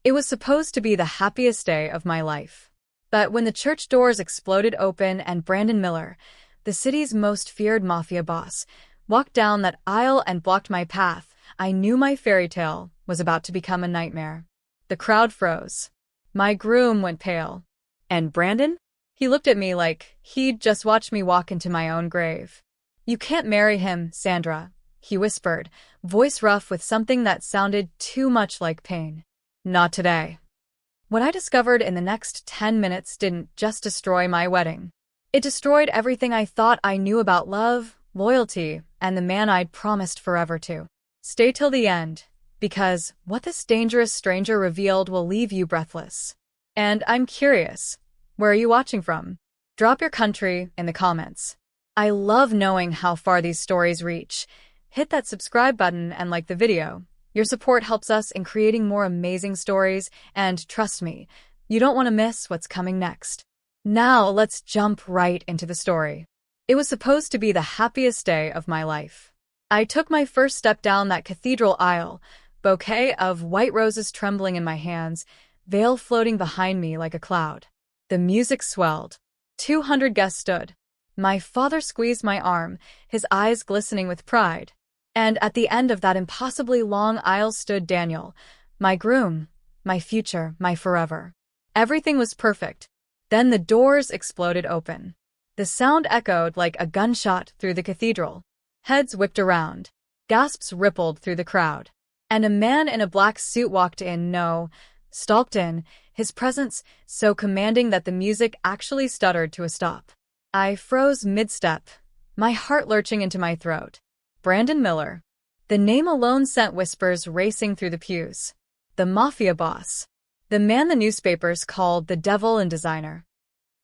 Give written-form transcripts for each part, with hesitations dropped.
It was supposed to be the happiest day of my life. But when the church doors exploded open and Brandon Miller, the city's most feared mafia boss, walked down that aisle and blocked my path, I knew my fairy tale was about to become a nightmare. The crowd froze. My groom went pale. And Brandon? He looked at me like he'd just watched me walk into my own grave. "You can't marry him, Sandra," he whispered, voice rough with something that sounded too much like pain. "Not today." What I discovered in the next 10 minutes didn't just destroy my wedding. It destroyed everything I thought I knew about love, loyalty, and the man I'd promised forever to. Stay till the end, because what this dangerous stranger revealed will leave you breathless. And I'm curious, where are you watching from? Drop your country in the comments. I love knowing how far these stories reach. Hit that subscribe button and like the video. Your support helps us in creating more amazing stories, and trust me, you don't want to miss what's coming next. Now let's jump right into the story. It was supposed to be the happiest day of my life. I took my first step down that cathedral aisle, bouquet of white roses trembling in my hands, veil floating behind me like a cloud. The music swelled. 200 guests stood. My father squeezed my arm, his eyes glistening with pride. And at the end of that impossibly long aisle stood Daniel, my groom, my future, my forever. Everything was perfect. Then the doors exploded open. The sound echoed like a gunshot through the cathedral. Heads whipped around. Gasps rippled through the crowd. And a man in a black suit stalked in, his presence so commanding that the music actually stuttered to a stop. I froze mid-step, my heart lurching into my throat. Brandon Miller. The name alone sent whispers racing through the pews. The mafia boss. The man the newspapers called the devil in designer.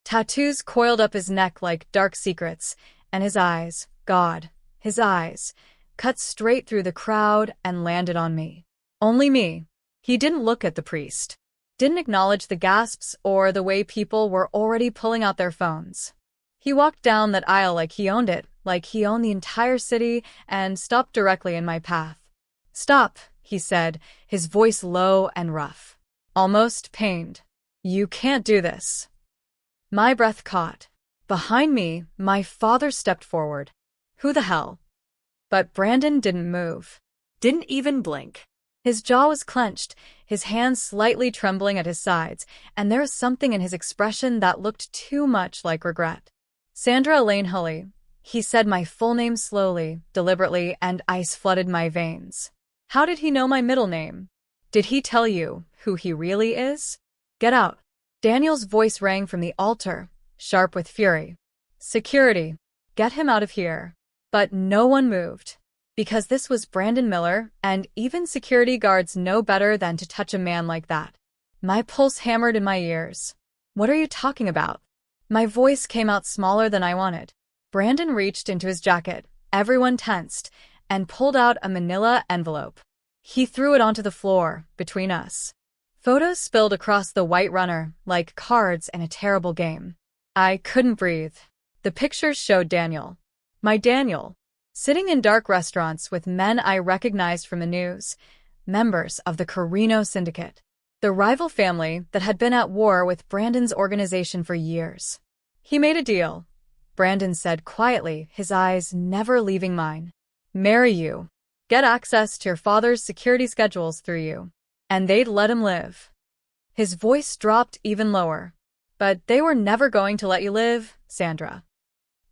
Tattoos coiled up his neck like dark secrets, and his eyes, God, his eyes, cut straight through the crowd and landed on me. Only me. He didn't look at the priest. Didn't acknowledge the gasps or the way people were already pulling out their phones. He walked down that aisle like he owned it, like he owned the entire city, and stopped directly in my path. "Stop," he said, his voice low and rough. Almost pained. "You can't do this." My breath caught. Behind me, my father stepped forward. Who the hell? But Brandon didn't move. Didn't even blink. His jaw was clenched, his hands slightly trembling at his sides, and there was something in his expression that looked too much like regret. "Sandra Elaine Hulley," he said my full name slowly, deliberately, and ice flooded my veins. How did he know my middle name? Did he tell you who he really is? "Get out." Daniel's voice rang from the altar, sharp with fury. "Security, get him out of here." But no one moved. Because this was Brandon Miller, and even security guards know better than to touch a man like that. My pulse hammered in my ears. "What are you talking about?" My voice came out smaller than I wanted. Brandon reached into his jacket, everyone tensed, and pulled out a manila envelope. He threw it onto the floor, between us. Photos spilled across the white runner, like cards in a terrible game. I couldn't breathe. The pictures showed Daniel. My Daniel. Sitting in dark restaurants with men I recognized from the news, members of the Carino Syndicate, the rival family that had been at war with Brandon's organization for years. "He made a deal," Brandon said quietly, his eyes never leaving mine. "Marry you. Get access to your father's security schedules through you. And they'd let him live." His voice dropped even lower. "But they were never going to let you live, Sandra."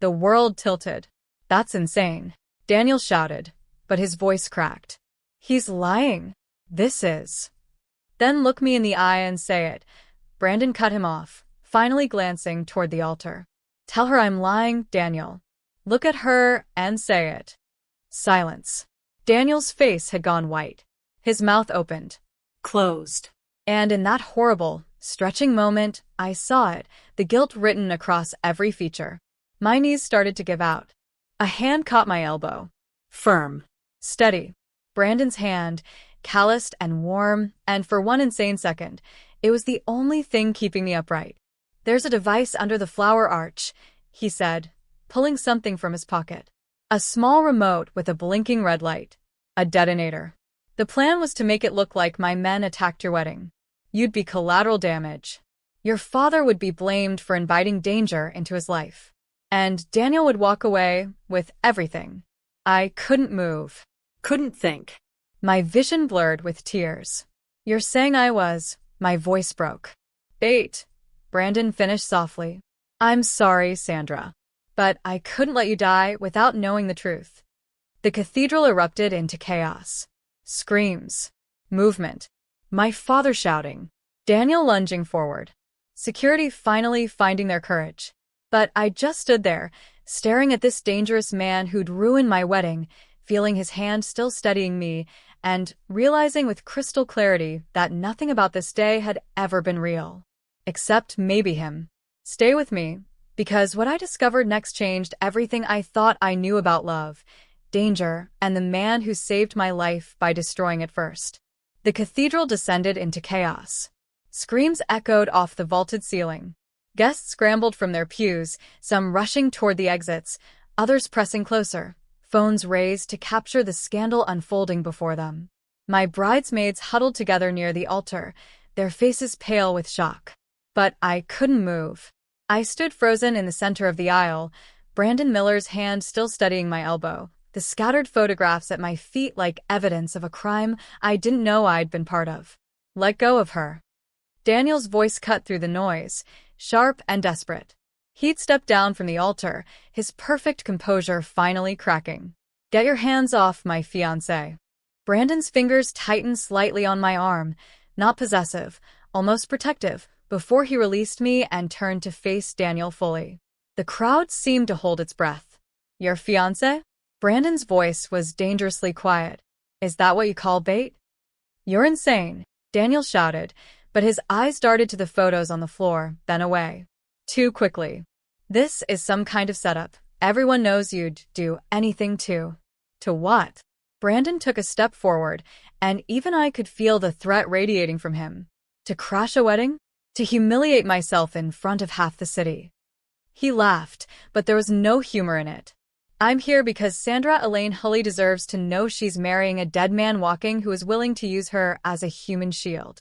The world tilted. "That's insane," Daniel shouted, but his voice cracked. "He's lying. This is." "Then look me in the eye and say it," Brandon cut him off, finally glancing toward the altar. "Tell her I'm lying, Daniel. Look at her and say it." Silence. Daniel's face had gone white. His mouth opened. Closed. And in that horrible, stretching moment, I saw it, the guilt written across every feature. My knees started to give out. A hand caught my elbow. Firm. Steady. Brandon's hand, calloused and warm, and for one insane second, it was the only thing keeping me upright. "There's a device under the flower arch," he said, pulling something from his pocket. A small remote with a blinking red light. A detonator. "The plan was to make it look like my men attacked your wedding. You'd be collateral damage. Your father would be blamed for inviting danger into his life. And Daniel would walk away with everything. I couldn't move. Couldn't think. My vision blurred with tears. You're saying I was. My voice broke. Bait. Brandon finished softly. I'm sorry, Sandra. But I couldn't let you die without knowing the truth. The cathedral erupted into chaos. Screams. Movement. My father shouting. Daniel lunging forward. Security finally finding their courage. But I just stood there, staring at this dangerous man who'd ruined my wedding, feeling his hand still steadying me, and realizing with crystal clarity that nothing about this day had ever been real. Except maybe him. Stay with me, because what I discovered next changed everything I thought I knew about love, danger, and the man who saved my life by destroying it first. The cathedral descended into chaos. Screams echoed off the vaulted ceiling. Guests scrambled from their pews, some rushing toward the exits, others pressing closer, phones raised to capture the scandal unfolding before them. My bridesmaids huddled together near the altar, their faces pale with shock. But I couldn't move. I stood frozen in the center of the aisle, Brandon Miller's hand still steadying my elbow, the scattered photographs at my feet like evidence of a crime I didn't know I'd been part of. Let go of her. Daniel's voice cut through the noise, sharp and desperate. He'd stepped down from the altar, his perfect composure finally cracking. Get your hands off my fiancé. Brandon's fingers tightened slightly on my arm, not possessive, almost protective, before he released me and turned to face Daniel fully. The crowd seemed to hold its breath. Your fiancé? Brandon's voice was dangerously quiet. Is that what you call bait? You're insane, Daniel shouted, but his eyes darted to the photos on the floor, then away. Too quickly. This is some kind of setup. Everyone knows you'd do anything to. To what? Brandon took a step forward, and even I could feel the threat radiating from him. To crash a wedding? To humiliate myself in front of half the city. He laughed, but there was no humor in it. I'm here because Sandra Elaine Hulley deserves to know she's marrying a dead man walking who is willing to use her as a human shield.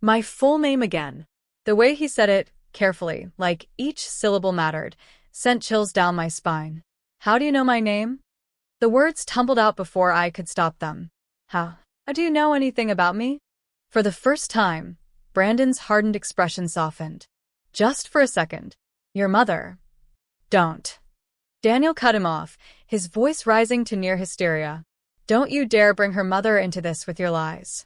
My full name again. The way he said it, carefully, like each syllable mattered, sent chills down my spine. How do you know my name? The words tumbled out before I could stop them. How do you know anything about me? For the first time, Brandon's hardened expression softened. Just for a second. Your mother. Don't. Daniel cut him off, his voice rising to near hysteria. Don't you dare bring her mother into this with your lies.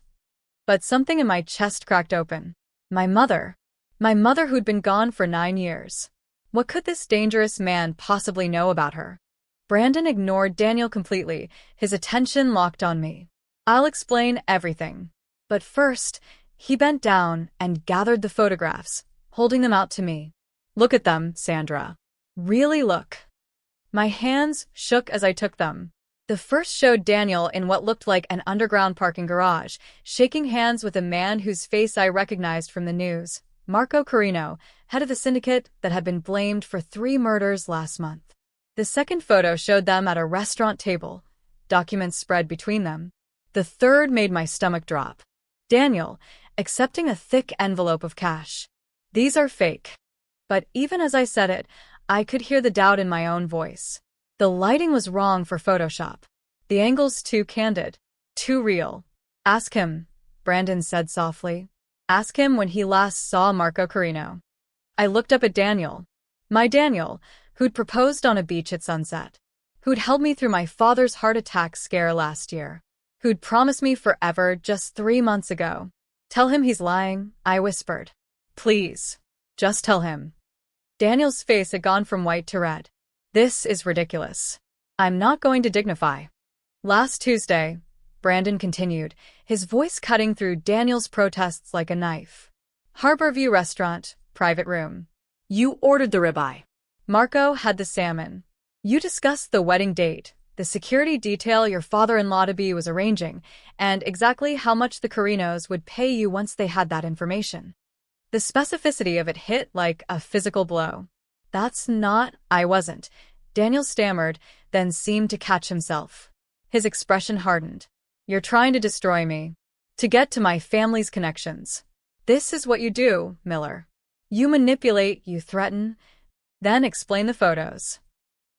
But something in my chest cracked open. My mother. My mother who'd been gone for 9 years. What could this dangerous man possibly know about her? Brandon ignored Daniel completely, his attention locked on me. I'll explain everything. But first, he bent down and gathered the photographs, holding them out to me. Look at them, Sandra. Really look. My hands shook as I took them. The first showed Daniel in what looked like an underground parking garage, shaking hands with a man whose face I recognized from the news, Marco Carino, head of the syndicate that had been blamed for 3 murders last month. The second photo showed them at a restaurant table, documents spread between them. The third made my stomach drop. Daniel, accepting a thick envelope of cash. These are fake. But even as I said it, I could hear the doubt in my own voice. The lighting was wrong for Photoshop. The angles too candid. Too real. Ask him, Brandon said softly. Ask him when he last saw Marco Carino. I looked up at Daniel. My Daniel, who'd proposed on a beach at sunset. Who'd held me through my father's heart attack scare last year. Who'd promised me forever just 3 months ago. Tell him he's lying, I whispered. Please. Just tell him. Daniel's face had gone from white to red. This is ridiculous. I'm not going to dignify. Last Tuesday, Brandon continued, his voice cutting through Daniel's protests like a knife. Harborview Restaurant, private room. You ordered the ribeye. Marco had the salmon. You discussed the wedding date, the security detail your father-in-law-to-be was arranging, and exactly how much the Carinos would pay you once they had that information. The specificity of it hit like a physical blow. That's not, I wasn't. Daniel stammered, then seemed to catch himself. His expression hardened. You're trying to destroy me. To get to my family's connections. This is what you do, Miller. You manipulate, you threaten, then explain the photos.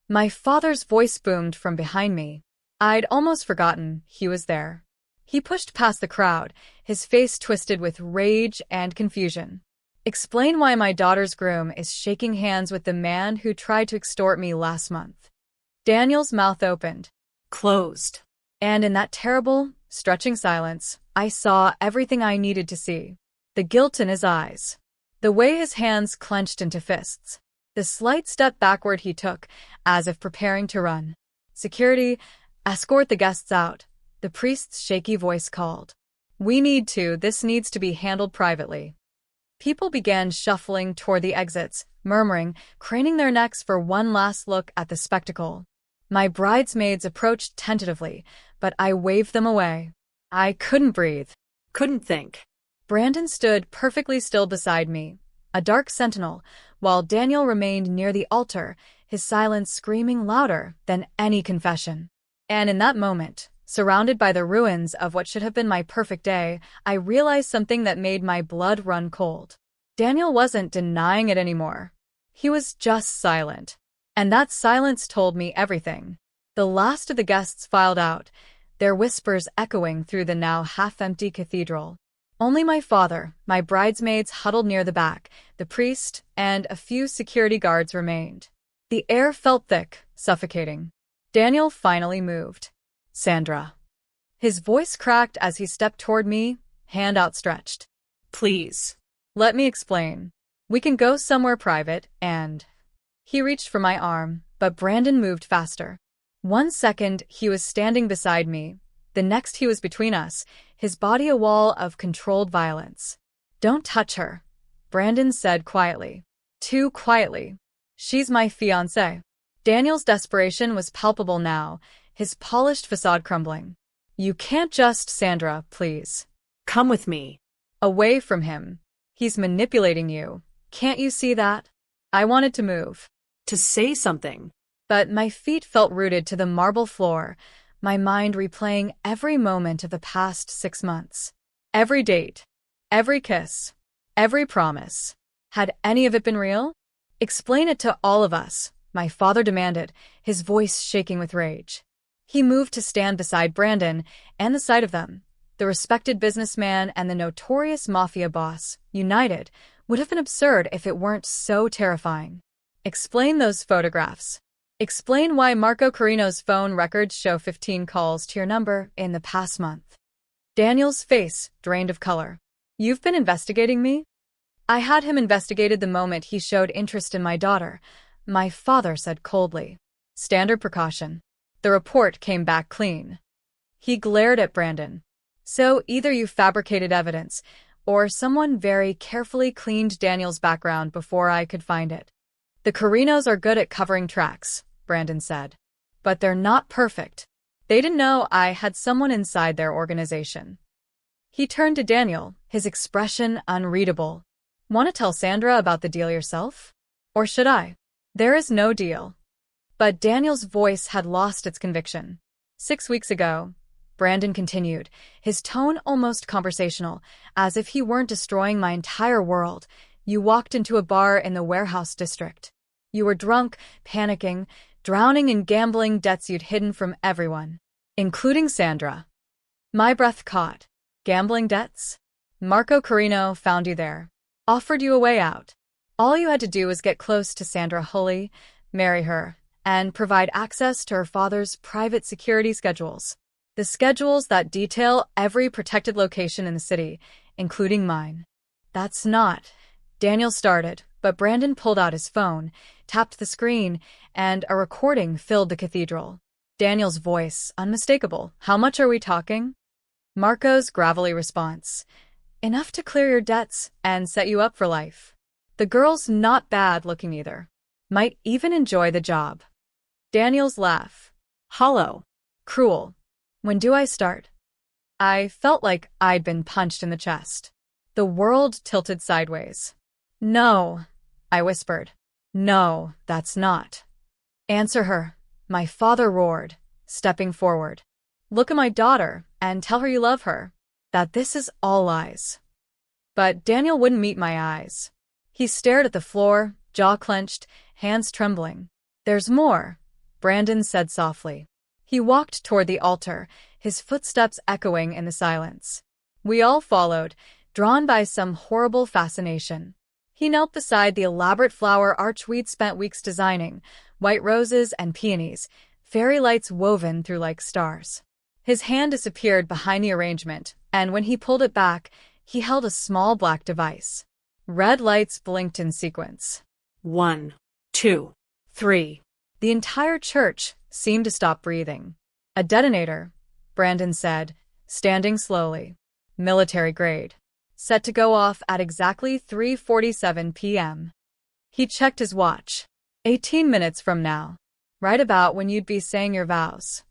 My father's voice boomed from behind me. I'd almost forgotten he was there. He pushed past the crowd, his face twisted with rage and confusion. Explain why my daughter's groom is shaking hands with the man who tried to extort me last month. Daniel's mouth opened. Closed. And in that terrible, stretching silence, I saw everything I needed to see. The guilt in his eyes. The way his hands clenched into fists. The slight step backward he took, as if preparing to run. Security, escort the guests out. The priest's shaky voice called. This needs to be handled privately. People began shuffling toward the exits, murmuring, craning their necks for one last look at the spectacle. My bridesmaids approached tentatively, but I waved them away. I couldn't breathe. Couldn't think. Brandon stood perfectly still beside me, a dark sentinel, while Daniel remained near the altar, his silence screaming louder than any confession. And in that moment, surrounded by the ruins of what should have been my perfect day, I realized something that made my blood run cold. Daniel wasn't denying it anymore. He was just silent. And that silence told me everything. The last of the guests filed out, their whispers echoing through the now half-empty cathedral. Only my father, my bridesmaids huddled near the back, the priest, and a few security guards remained. The air felt thick, suffocating. Daniel finally moved. Sandra. His voice cracked as he stepped toward me, hand outstretched. Please. Let me explain. We can go somewhere private, and... He reached for my arm, but Brandon moved faster. 1 second, he was standing beside me. The next, he was between us, his body a wall of controlled violence. Don't touch her, Brandon said quietly. Too quietly. She's my fiancée. Daniel's desperation was palpable now, his polished facade crumbling. You can't just, Sandra, please. Come with me. Away from him. He's manipulating you. Can't you see that? I wanted to move. To say something. But my feet felt rooted to the marble floor, my mind replaying every moment of the past 6 months. Every date. Every kiss. Every promise. Had any of it been real? Explain it to all of us, my father demanded, his voice shaking with rage. He moved to stand beside Brandon and the sight of them. The respected businessman and the notorious Mafia boss, united, would have been absurd if it weren't so terrifying. Explain those photographs. Explain why Marco Carino's phone records show 15 calls to your number in the past month. Daniel's face drained of color. You've been investigating me? I had him investigated the moment he showed interest in my daughter, my father said coldly. Standard precaution. The report came back clean. He glared at Brandon. So either you fabricated evidence, or someone very carefully cleaned Daniel's background before I could find it. The Carinos are good at covering tracks, Brandon said. But they're not perfect. They didn't know I had someone inside their organization. He turned to Daniel, his expression unreadable. Want to tell Sandra about the deal yourself? Or should I? There is no deal. But Daniel's voice had lost its conviction. 6 weeks ago, Brandon continued, his tone almost conversational, as if he weren't destroying my entire world. You walked into a bar in the warehouse district. You were drunk, panicking, drowning in gambling debts you'd hidden from everyone, including Sandra. My breath caught. Gambling debts? Marco Carino found you there. Offered you a way out. All you had to do was get close to Sandra Hulley, marry her, and provide access to her father's private security schedules. The schedules that detail every protected location in the city, including mine. That's not... Daniel started, but Brandon pulled out his phone, tapped the screen, and a recording filled the cathedral. Daniel's voice, unmistakable. How much are we talking? Marco's gravelly response. Enough to clear your debts and set you up for life. The girl's not bad looking either. Might even enjoy the job. Daniel's laugh. Hollow. Cruel. When do I start? I felt like I'd been punched in the chest. The world tilted sideways. No, I whispered. No, that's not. Answer her, my father roared, stepping forward. Look at my daughter and tell her you love her, that this is all lies. But Daniel wouldn't meet my eyes. He stared at the floor, jaw clenched, hands trembling. "There's more," Brandon said softly. He walked toward the altar, his footsteps echoing in the silence. We all followed, drawn by some horrible fascination. He knelt beside the elaborate flower arch we'd spent weeks designing, white roses and peonies, fairy lights woven through like stars. His hand disappeared behind the arrangement, and when he pulled it back, he held a small black device. Red lights blinked in sequence. 1, 2, 3. The entire church seemed to stop breathing. "A detonator," Brandon said, standing slowly. "Military grade. Set to go off at exactly 3:47 p.m. He checked his watch. 18 minutes from now. Right about when you'd be saying your vows.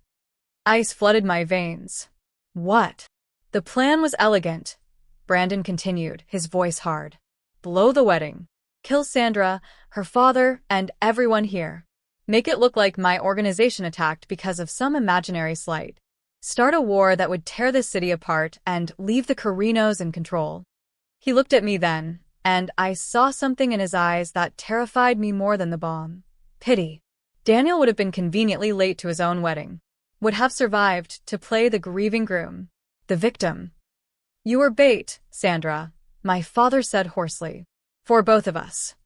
Ice flooded my veins. What? The plan was elegant, Brandon continued, his voice hard. Blow the wedding. Kill Sandra, her father, and everyone here. Make it look like my organization attacked because of some imaginary slight. Start a war that would tear the city apart and leave the Carinos in control. He looked at me then, and I saw something in his eyes that terrified me more than the bomb. Pity. Daniel would have been conveniently late to his own wedding. Would have survived to play the grieving groom. The victim. You were bait, Sandra, my father said hoarsely. For both of us.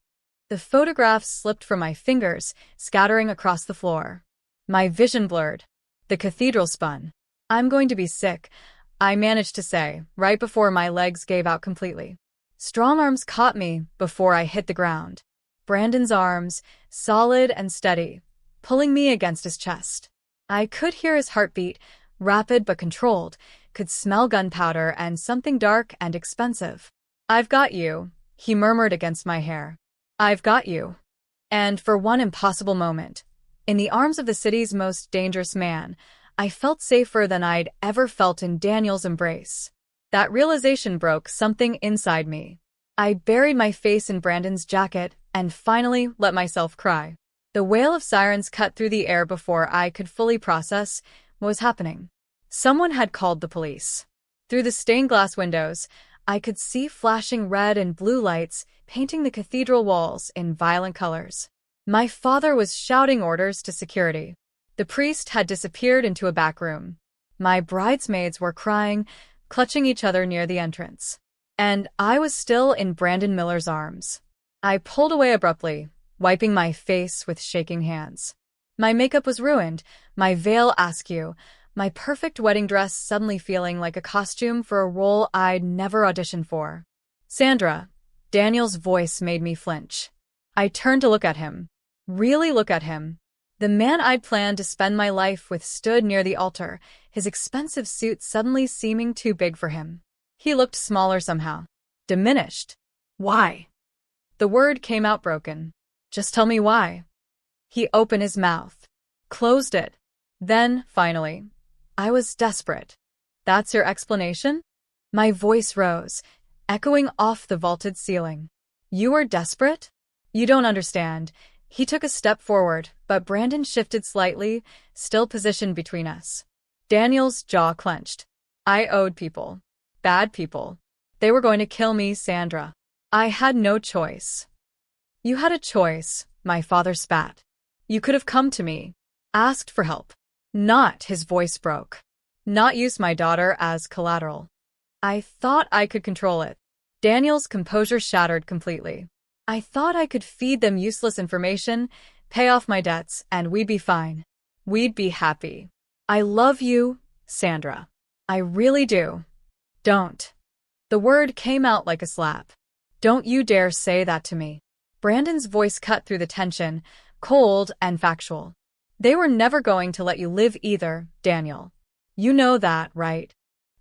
The photographs slipped from my fingers, scattering across the floor. My vision blurred. The cathedral spun. I'm going to be sick, I managed to say, right before my legs gave out completely. Strong arms caught me before I hit the ground. Brandon's arms, solid and steady, pulling me against his chest. I could hear his heartbeat, rapid but controlled, could smell gunpowder and something dark and expensive. I've got you, he murmured against my hair. I've got you. And for one impossible moment, in the arms of the city's most dangerous man, I felt safer than I'd ever felt in Daniel's embrace. That realization broke something inside me. I buried my face in Brandon's jacket and finally let myself cry. The wail of sirens cut through the air before I could fully process what was happening. Someone had called the police. Through the stained glass windows, I could see flashing red and blue lights painting the cathedral walls in violent colors. My father was shouting orders to security. The priest had disappeared into a back room. My bridesmaids were crying, clutching each other near the entrance. And I was still in Brandon Miller's arms. I pulled away abruptly, wiping my face with shaking hands. My makeup was ruined, my veil askew, my perfect wedding dress suddenly feeling like a costume for a role I'd never auditioned for. Sandra, Daniel's voice made me flinch. I turned to look at him. Really look at him. The man I'd planned to spend my life with stood near the altar, his expensive suit suddenly seeming too big for him. He looked smaller somehow. Diminished. Why? The word came out broken. Just tell me why. He opened his mouth. Closed it. Then, finally, I was desperate. That's your explanation? My voice rose, echoing off the vaulted ceiling. You were desperate? You don't understand. He took a step forward, but Brandon shifted slightly, still positioned between us. Daniel's jaw clenched. I owed people. Bad people. They were going to kill me, Sandra. I had no choice. You had a choice, my father spat. You could have come to me. Asked for help. Not, his voice broke. Not use my daughter as collateral. I thought I could control it. Daniel's composure shattered completely. I thought I could feed them useless information, pay off my debts, and we'd be fine. We'd be happy. I love you, Sandra. I really do. Don't. The word came out like a slap. Don't you dare say that to me. Brandon's voice cut through the tension, cold and factual. They were never going to let you live either, Daniel. You know that, right?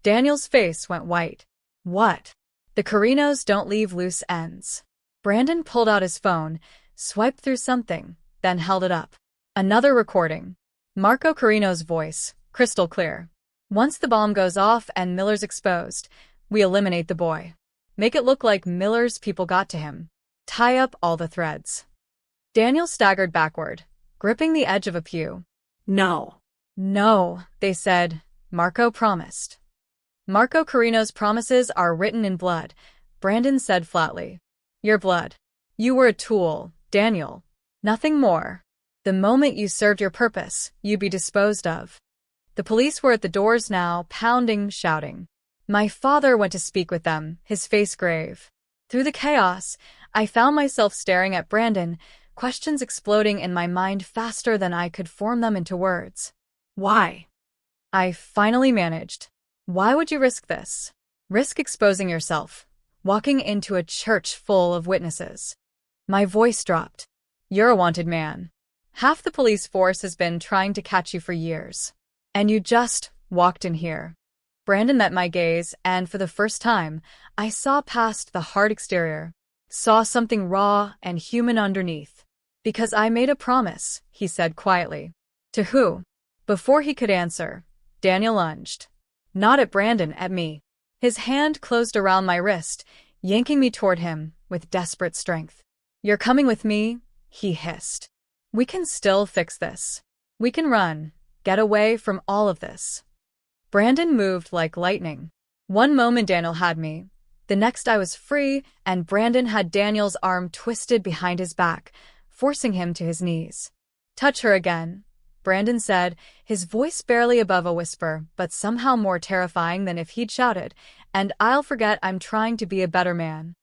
Daniel's face went white. What? The Carinos don't leave loose ends. Brandon pulled out his phone, swiped through something, then held it up. Another recording. Marco Carino's voice, crystal clear. Once the bomb goes off and Miller's exposed, we eliminate the boy. Make it look like Miller's people got to him. Tie up all the threads. Daniel staggered backward, gripping the edge of a pew. No. No, they said. Marco promised. Marco Carino's promises are written in blood, Brandon said flatly. Your blood. You were a tool, Daniel. Nothing more. The moment you served your purpose, you'd be disposed of. The police were at the doors now, pounding, shouting. My father went to speak with them, his face grave. Through the chaos, I found myself staring at Brandon, questions exploding in my mind faster than I could form them into words. Why? I finally managed. Why would you risk this? Risk exposing yourself, walking into a church full of witnesses. My voice dropped. You're a wanted man. Half the police force has been trying to catch you for years. And you just walked in here. Brandon met my gaze, and for the first time, I saw past the hard exterior. Saw something raw and human underneath. Because I made a promise, he said quietly. To who? Before he could answer, Daniel lunged. Not at Brandon, at me. His hand closed around my wrist, yanking me toward him with desperate strength. You're coming with me, he hissed. We can still fix this. We can run, get away from all of this. Brandon moved like lightning. One moment Daniel had me. The next I was free, and Brandon had Daniel's arm twisted behind his back, forcing him to his knees. Touch her again, Brandon said, his voice barely above a whisper, but somehow more terrifying than if he'd shouted, and I'll forget I'm trying to be a better man.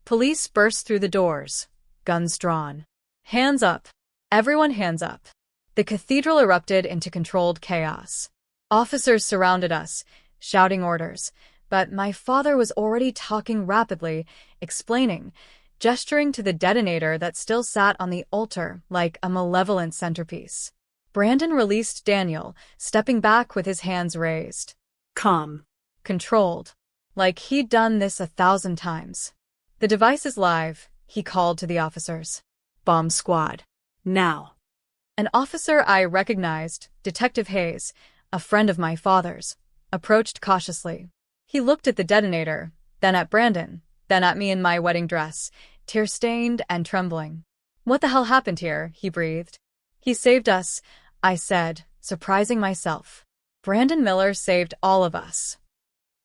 Police burst through the doors, guns drawn. Hands up. Everyone hands up. The cathedral erupted into controlled chaos. Officers surrounded us, shouting orders, but my father was already talking rapidly, explaining, gesturing to the detonator that still sat on the altar like a malevolent centerpiece. Brandon released Daniel, stepping back with his hands raised. Calm. Controlled. Like he'd done this 1,000 times. The device is live, he called to the officers. Bomb squad. Now. An officer I recognized, Detective Hayes, a friend of my father's, approached cautiously. He looked at the detonator, then at Brandon, then at me in my wedding dress, tear-stained and trembling. What the hell happened here? He breathed. He saved us, I said, surprising myself. Brandon Miller saved all of us.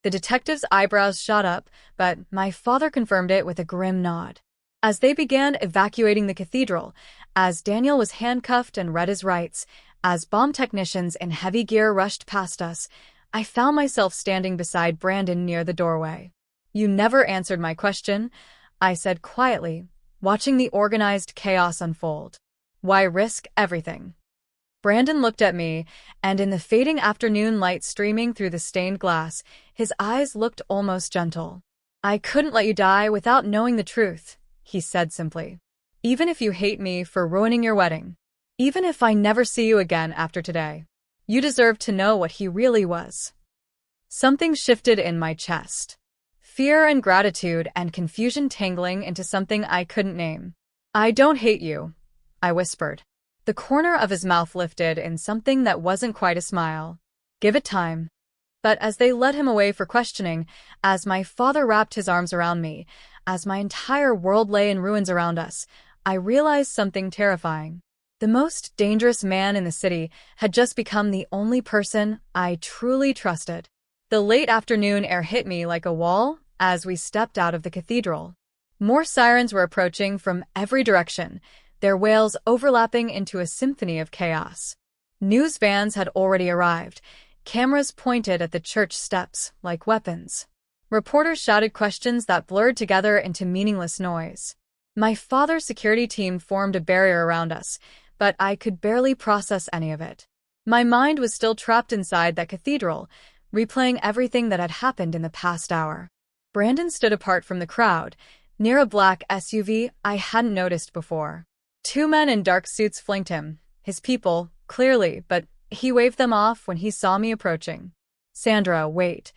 The detective's eyebrows shot up, but my father confirmed it with a grim nod. As they began evacuating the cathedral, as Daniel was handcuffed and read his rights, as bomb technicians in heavy gear rushed past us, I found myself standing beside Brandon near the doorway. You never answered my question, I said quietly, watching the organized chaos unfold. Why risk everything? Brandon looked at me, and in the fading afternoon light streaming through the stained glass, his eyes looked almost gentle. I couldn't let you die without knowing the truth, he said simply. Even if you hate me for ruining your wedding. Even if I never see you again after today. You deserve to know what he really was. Something shifted in my chest. Fear and gratitude and confusion tangling into something I couldn't name. I don't hate you, I whispered. The corner of his mouth lifted in something that wasn't quite a smile. Give it time. But as they led him away for questioning, as my father wrapped his arms around me, as my entire world lay in ruins around us, I realized something terrifying. The most dangerous man in the city had just become the only person I truly trusted. The late afternoon air hit me like a wall as we stepped out of the cathedral. More sirens were approaching from every direction, their wails overlapping into a symphony of chaos. News vans had already arrived, cameras pointed at the church steps like weapons. Reporters shouted questions that blurred together into meaningless noise. My father's security team formed a barrier around us, but I could barely process any of it. My mind was still trapped inside that cathedral, replaying everything that had happened in the past hour. Brandon stood apart from the crowd, near a black SUV I hadn't noticed before. 2 men in dark suits flanked him, his people, clearly, but he waved them off when he saw me approaching. Sandra, wait.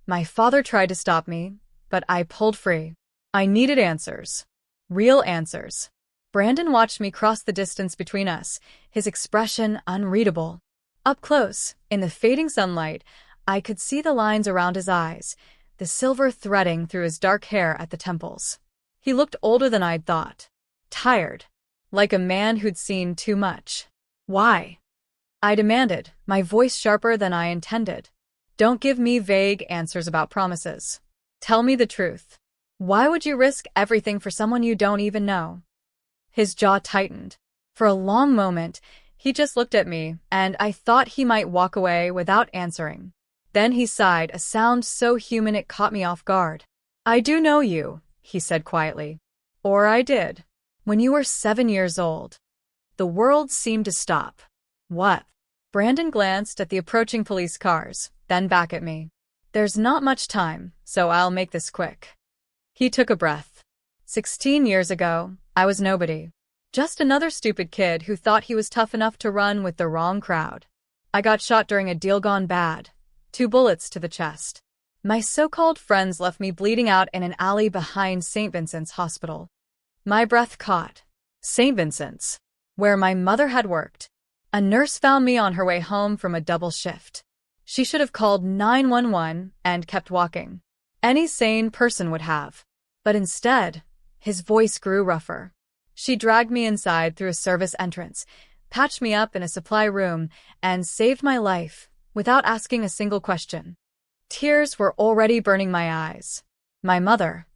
My father tried to stop me, but I pulled free. I needed answers. Real answers. Brandon watched me cross the distance between us, his expression unreadable. Up close, in the fading sunlight, I could see the lines around his eyes, the silver threading through his dark hair at the temples. He looked older than I'd thought. Tired. Like a man who'd seen too much. Why? I demanded, my voice sharper than I intended. Don't give me vague answers about promises. Tell me the truth. Why would you risk everything for someone you don't even know? His jaw tightened. For a long moment, he just looked at me, and I thought he might walk away without answering. Then he sighed, a sound so human it caught me off guard. I do know you, he said quietly. Or I did. When you were 7 years old. The world seemed to stop. What? Brandon glanced at the approaching police cars, then back at me. There's not much time, so I'll make this quick. He took a breath. 16 years ago, I was nobody. Just another stupid kid who thought he was tough enough to run with the wrong crowd. I got shot during a deal gone bad. 2 bullets to the chest. My so-called friends left me bleeding out in an alley behind St. Vincent's Hospital. My breath caught. St. Vincent's, where my mother had worked. A nurse found me on her way home from a double shift. She should have called 911 and kept walking. Any sane person would have. But instead, his voice grew rougher. She dragged me inside through a service entrance, patched me up in a supply room, and saved my life, without asking a single question. Tears were already burning my eyes. My mother.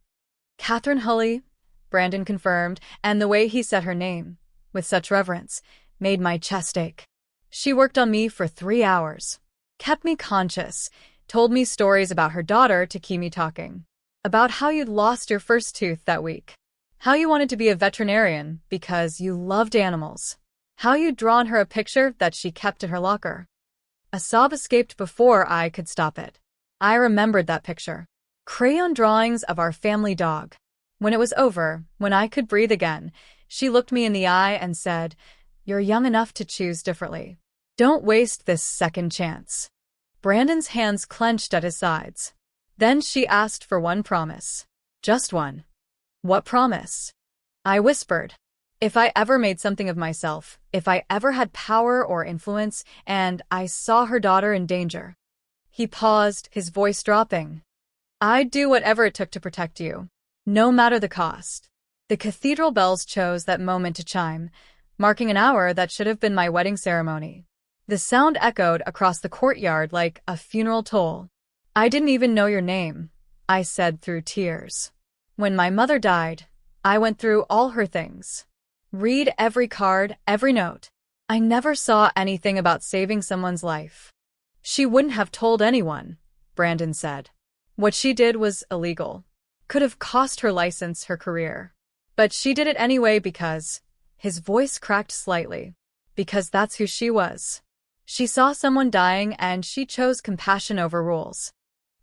Catherine Hulley, Brandon confirmed, and the way he said her name, with such reverence, made my chest ache. She worked on me for 3 hours, kept me conscious, told me stories about her daughter to keep me talking, about how you'd lost your first tooth that week, how you wanted to be a veterinarian because you loved animals, how you'd drawn her a picture that she kept in her locker. A sob escaped before I could stop it. I remembered that picture. Crayon drawings of our family dog. When it was over, when I could breathe again, she looked me in the eye and said, "You're young enough to choose differently. Don't waste this second chance." Brandon's hands clenched at his sides. Then she asked for one promise. Just one. What promise? I whispered. If I ever made something of myself, if I ever had power or influence, and I saw her daughter in danger. He paused, his voice dropping. I'd do whatever it took to protect you, no matter the cost. The cathedral bells chose that moment to chime, marking an hour that should have been my wedding ceremony. The sound echoed across the courtyard like a funeral toll. I didn't even know your name, I said through tears. When my mother died, I went through all her things. Read every card, every note. I never saw anything about saving someone's life. She wouldn't have told anyone, Brandon said. What she did was illegal. Could have cost her license, her career. But she did it anyway because, his voice cracked slightly, because that's who she was. She saw someone dying and she chose compassion over rules.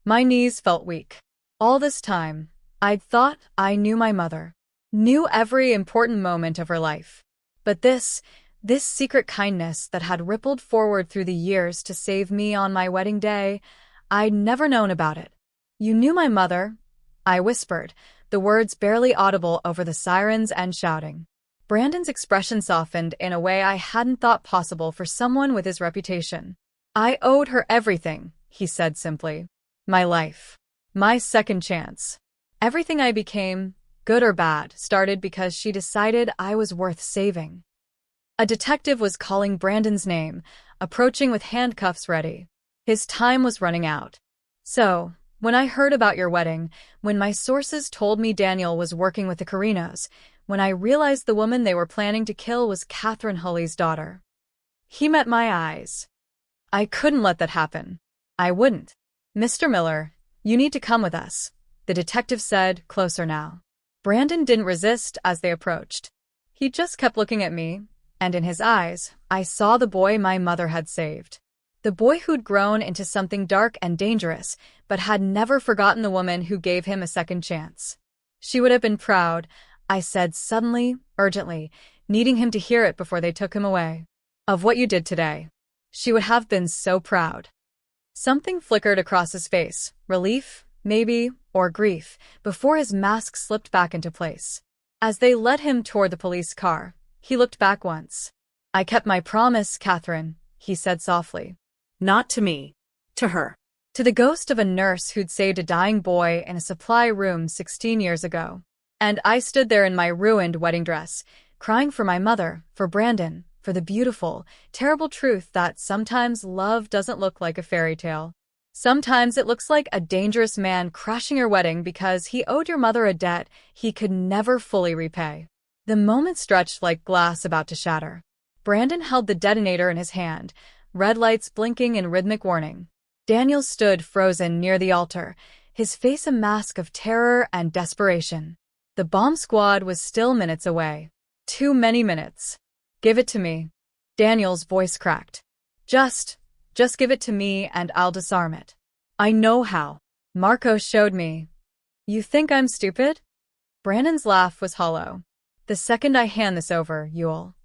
My knees felt weak. All this time, I'd thought I knew my mother. Knew every important moment of her life. But this secret kindness that had rippled forward through the years to save me on my wedding day, I'd never known about it. You knew my mother, I whispered, the words barely audible over the sirens and shouting. Brandon's expression softened in a way I hadn't thought possible for someone with his reputation. I owed her everything, he said simply. My life. My second chance. Everything I became, good or bad, started because she decided I was worth saving. A detective was calling Brandon's name, approaching with handcuffs ready. His time was running out. So, when I heard about your wedding, when my sources told me Daniel was working with the Carinos, when I realized the woman they were planning to kill was Catherine Hulley's daughter. He met my eyes. I couldn't let that happen. I wouldn't. Mr. Miller, you need to come with us, the detective said, closer now. Brandon didn't resist as they approached. He just kept looking at me, and in his eyes, I saw the boy my mother had saved. The boy who'd grown into something dark and dangerous, but had never forgotten the woman who gave him a second chance. She would have been proud, I said suddenly, urgently, needing him to hear it before they took him away. Of what you did today. She would have been so proud. Something flickered across his face, relief, maybe, or grief, before his mask slipped back into place. As they led him toward the police car, he looked back once. I kept my promise, Catherine, he said softly. Not to me. To her. To the ghost of a nurse who'd saved a dying boy in a supply room 16 years ago. And I stood there in my ruined wedding dress, crying for my mother, for Brandon, for the beautiful, terrible truth that sometimes love doesn't look like a fairy tale. Sometimes it looks like a dangerous man crashing your wedding because he owed your mother a debt he could never fully repay. The moment stretched like glass about to shatter. Brandon held the detonator in his hand, red lights blinking in rhythmic warning. Daniel stood frozen near the altar, his face a mask of terror and desperation. The bomb squad was still minutes away. Too many minutes. Give it to me. Daniel's voice cracked. Just give it to me and I'll disarm it. I know how. Marco showed me. You think I'm stupid? Brandon's laugh was hollow. The second I hand this over, you'll...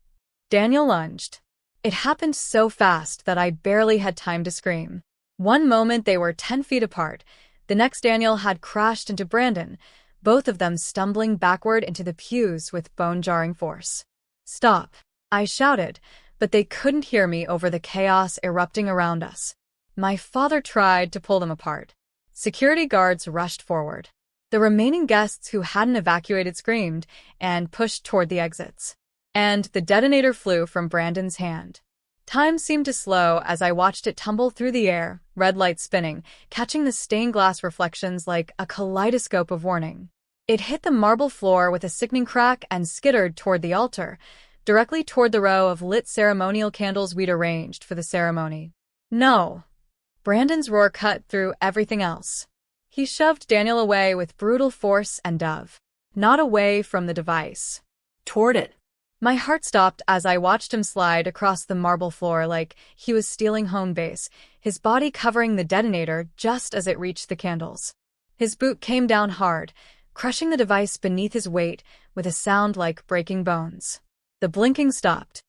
Daniel lunged. It happened so fast that I barely had time to scream. One moment they were 10 feet apart. The next Daniel had crashed into Brandon, both of them stumbling backward into the pews with bone-jarring force. Stop, I shouted, but they couldn't hear me over the chaos erupting around us. My father tried to pull them apart. Security guards rushed forward. The remaining guests who hadn't evacuated screamed and pushed toward the exits. And the detonator flew from Brandon's hand. Time seemed to slow as I watched it tumble through the air, red light spinning, catching the stained glass reflections like a kaleidoscope of warning. It hit the marble floor with a sickening crack and skittered toward the altar, directly toward the row of lit ceremonial candles we'd arranged for the ceremony. No! Brandon's roar cut through everything else. He shoved Daniel away with brutal force and dove. Not away from the device. Toward it. My heart stopped as I watched him slide across the marble floor like he was stealing home base, his body covering the detonator just as it reached the candles. His boot came down hard, crushing the device beneath his weight with a sound like breaking bones. The blinking stopped.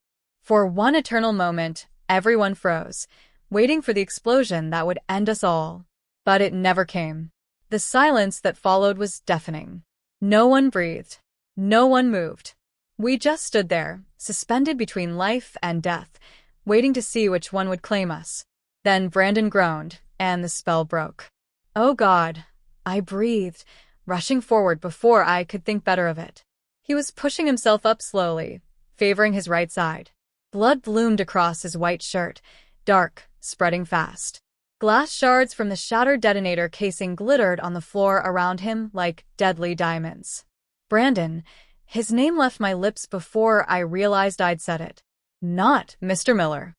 For one eternal moment, everyone froze, waiting for the explosion that would end us all. But it never came. The silence that followed was deafening. No one breathed. No one moved. We just stood there, suspended between life and death, waiting to see which one would claim us. Then Brandon groaned, and the spell broke. Oh God, I breathed, rushing forward before I could think better of it. He was pushing himself up slowly, favoring his right side. Blood bloomed across his white shirt, dark, spreading fast. Glass shards from the shattered detonator casing glittered on the floor around him like deadly diamonds. Brandon... His name left my lips before I realized I'd said it. Not Mr. Miller.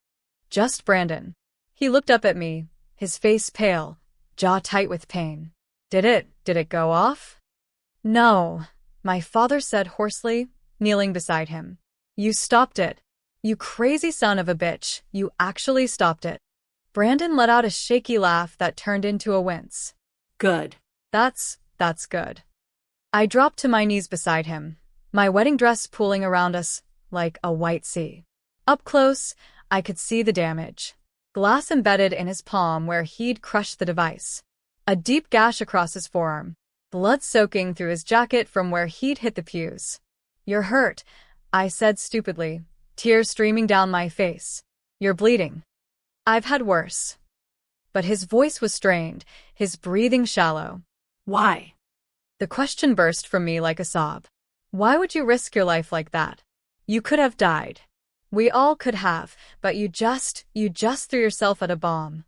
Just Brandon. He looked up at me, his face pale, jaw tight with pain. Did it go off? No, my father said hoarsely, kneeling beside him. You stopped it. You crazy son of a bitch, you actually stopped it. Brandon let out a shaky laugh that turned into a wince. Good. That's good. I dropped to my knees beside him, my wedding dress pooling around us like a white sea. Up close, I could see the damage. Glass embedded in his palm where he'd crushed the device. A deep gash across his forearm. Blood soaking through his jacket from where he'd hit the pews. You're hurt, I said stupidly, tears streaming down my face. You're bleeding. I've had worse. But his voice was strained, his breathing shallow. Why? The question burst from me like a sob. Why would you risk your life like that? You could have died. We all could have, but you just threw yourself at a bomb.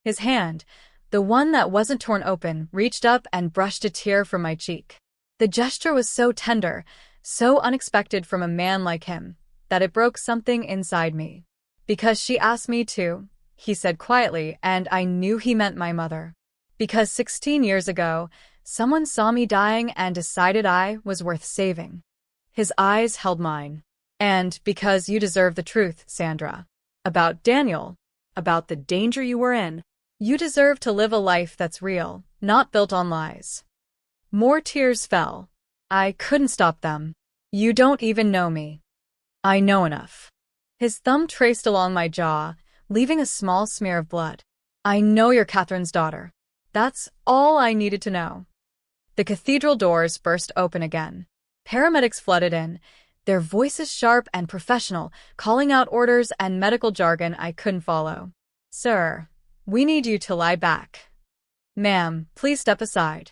His hand, the one that wasn't torn open, reached up and brushed a tear from my cheek. The gesture was so tender, so unexpected from a man like him, that it broke something inside me. Because she asked me to, he said quietly, and I knew he meant my mother. Because 16 years ago, someone saw me dying and decided I was worth saving. His eyes held mine. And because you deserve the truth, Sandra. About Daniel. About the danger you were in. You deserve to live a life that's real, not built on lies. More tears fell. I couldn't stop them. You don't even know me. I know enough. His thumb traced along my jaw, leaving a small smear of blood. I know you're Catherine's daughter. That's all I needed to know. The cathedral doors burst open again. Paramedics flooded in, their voices sharp and professional, calling out orders and medical jargon I couldn't follow. Sir, we need you to lie back. Ma'am, please step aside.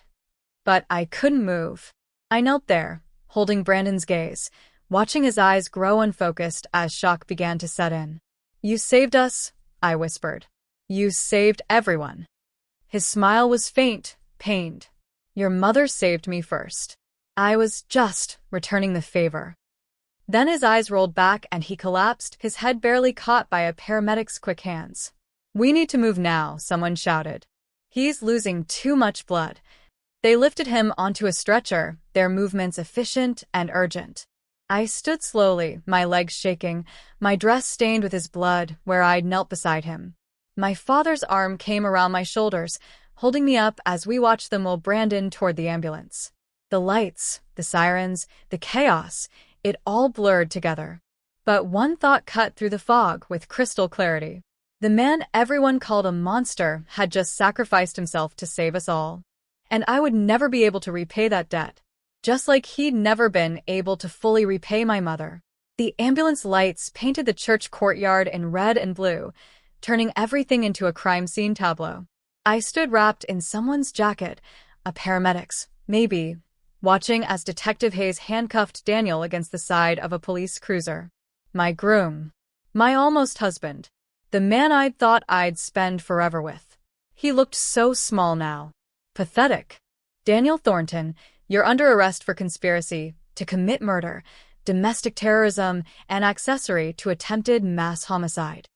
But I couldn't move. I knelt there, holding Brandon's gaze, watching his eyes grow unfocused as shock began to set in. You saved us, I whispered. You saved everyone. His smile was faint, pained. Your mother saved me first. I was just returning the favor. Then his eyes rolled back and he collapsed, his head barely caught by a paramedic's quick hands. We need to move now, someone shouted. He's losing too much blood. They lifted him onto a stretcher, their movements efficient and urgent. I stood slowly, my legs shaking, my dress stained with his blood where I'd knelt beside him. My father's arm came around my shoulders, holding me up as we watched them while Brandon toward the ambulance. The lights, the sirens, the chaos, it all blurred together. But one thought cut through the fog with crystal clarity. The man everyone called a monster had just sacrificed himself to save us all. And I would never be able to repay that debt. Just like he'd never been able to fully repay my mother. The ambulance lights painted the church courtyard in red and blue, turning everything into a crime scene tableau. I stood wrapped in someone's jacket, a paramedic's, maybe, watching as Detective Hayes handcuffed Daniel against the side of a police cruiser. My groom. My almost husband. The man I'd thought I'd spend forever with. He looked so small now. Pathetic. Daniel Thornton, you're under arrest for conspiracy to commit murder, domestic terrorism, and accessory to attempted mass homicide.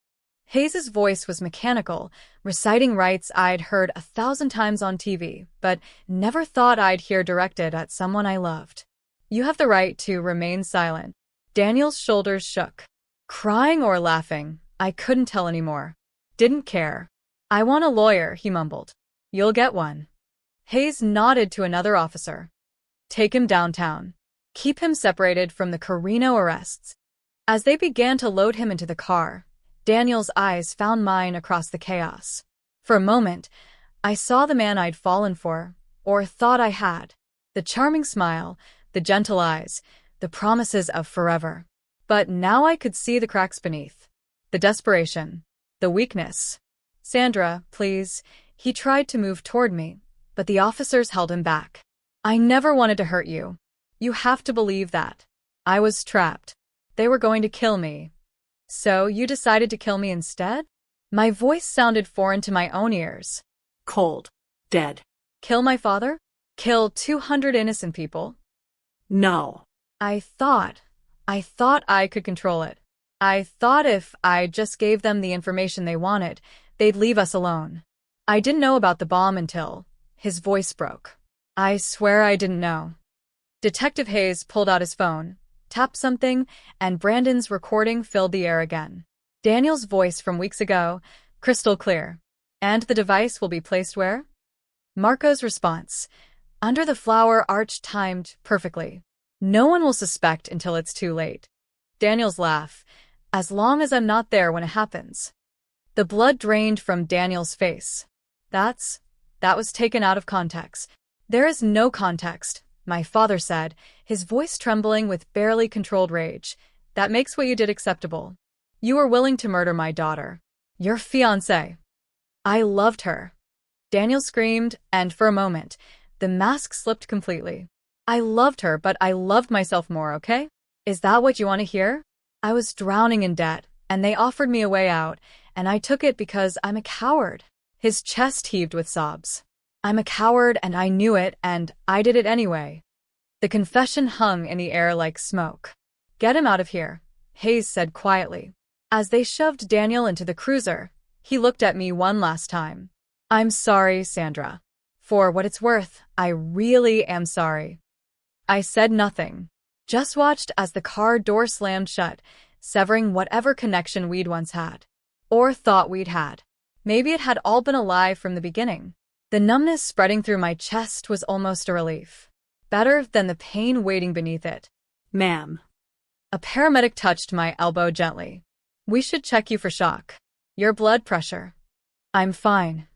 Hayes's voice was mechanical, reciting rights I'd heard 1,000 times on TV, but never thought I'd hear directed at someone I loved. You have the right to remain silent. Daniel's shoulders shook. Crying or laughing, I couldn't tell anymore. Didn't care. I want a lawyer, he mumbled. You'll get one. Hayes nodded to another officer. Take him downtown. Keep him separated from the Carino arrests. As they began to load him into the car, Daniel's eyes found mine across the chaos. For a moment, I saw the man I'd fallen for, or thought I had. The charming smile, the gentle eyes, the promises of forever. But now I could see the cracks beneath. The desperation. The weakness. Sandra, please. He tried to move toward me, but the officers held him back. I never wanted to hurt you. You have to believe that. I was trapped. They were going to kill me. So you decided to kill me instead? My voice sounded foreign to my own ears. Cold. Dead. Kill my father? Kill 200 innocent people? No. I thought I could control it. I thought if I just gave them the information they wanted, they'd leave us alone. I didn't know about the bomb until his voice broke. I swear I didn't know. Detective Hayes pulled out his phone, tapped something, and Brandon's recording filled the air again. Daniel's voice from weeks ago, crystal clear. And the device will be placed where? Marco's response, under the flower arch timed perfectly. No one will suspect until it's too late. Daniel's laugh, as long as I'm not there when it happens. The blood drained from Daniel's face. That was taken out of context. There is no context, my father said, his voice trembling with barely controlled rage. That makes what you did acceptable. You were willing to murder my daughter. Your fiancée. I loved her. Daniel screamed, and for a moment, the mask slipped completely. I loved her, but I loved myself more, okay? Is that what you want to hear? I was drowning in debt, and they offered me a way out, and I took it because I'm a coward. His chest heaved with sobs. I'm a coward, and I knew it, and I did it anyway. The confession hung in the air like smoke. Get him out of here, Hayes said quietly. As they shoved Daniel into the cruiser, he looked at me one last time. I'm sorry, Sandra. For what it's worth, I really am sorry. I said nothing. Just watched as the car door slammed shut, severing whatever connection we'd once had. Or thought we'd had. Maybe it had all been a lie from the beginning. The numbness spreading through my chest was almost a relief. Better than the pain waiting beneath it. Ma'am. A paramedic touched my elbow gently. We should check you for shock. Your blood pressure. I'm fine.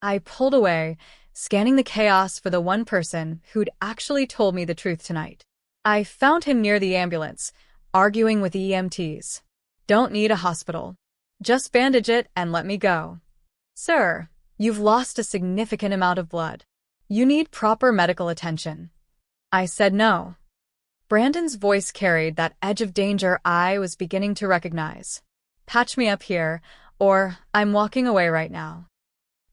I pulled away, scanning the chaos for the one person who'd actually told me the truth tonight. I found him near the ambulance, arguing with EMTs. Don't need a hospital. Just bandage it and let me go. Sir, you've lost a significant amount of blood. You need proper medical attention. I said no. Brandon's voice carried that edge of danger I was beginning to recognize. Patch me up here, or I'm walking away right now.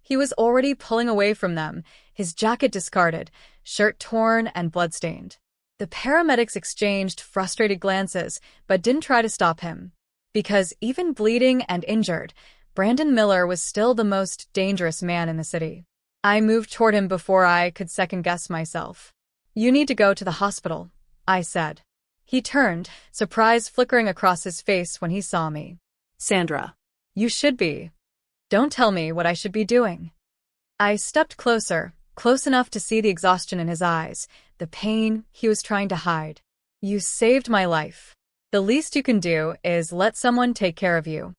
He was already pulling away from them, his jacket discarded, shirt torn and bloodstained. The paramedics exchanged frustrated glances, but didn't try to stop him. Because even bleeding and injured, Brandon Miller was still the most dangerous man in the city. I moved toward him before I could second-guess myself. "You need to go to the hospital," I said. He turned, surprise flickering across his face when he saw me. Sandra. "You should be. Don't tell me what I should be doing." I stepped closer, close enough to see the exhaustion in his eyes, the pain he was trying to hide. "You saved my life. The least you can do is let someone take care of you."